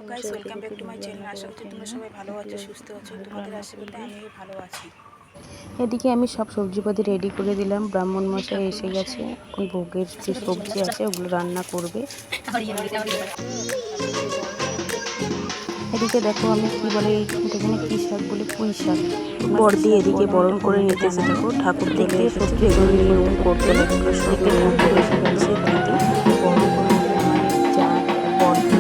Guys, welcome back to my channel. আশা করছি তোমরা সবাই ভালো আছো, সুস্থ আছো। তোমাদের আশীর্বাদে আমি ভালো আছি। এদিকে আমি সব সবজিপাতি রেডি করে দিলাম। ব্রাহ্মণ মশাই এসে গেছে, এখন ভোগের যে সবজি আছে ওগুলো রান্না করবে। এদিকে দেখো আমি কি বলে এখানে কি শাক বলে, পুঁই শাক। বড়দি এদিকে বরণ করে নিতেছে, দেখো ঠাকুর দেখতে সবজি এগুলো নিয়ম করতে লাগে। এদিকে ঠাকুর এসে গেছে, দিদি বরণ করে নিবে আমাদের যা বড়দি।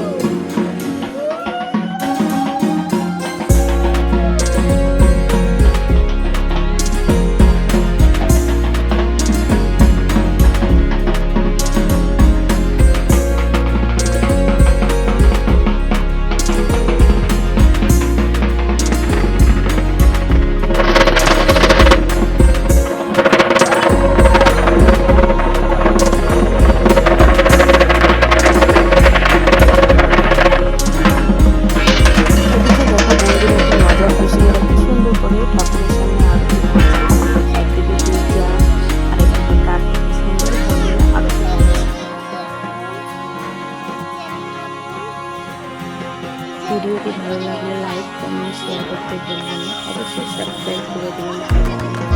ভিডিওটি ভালো লাগলে লাইক, কমেন্ট, শেয়ার করতে ভুলবেন না। অবশ্যই সাবস্ক্রাইব করে দিন।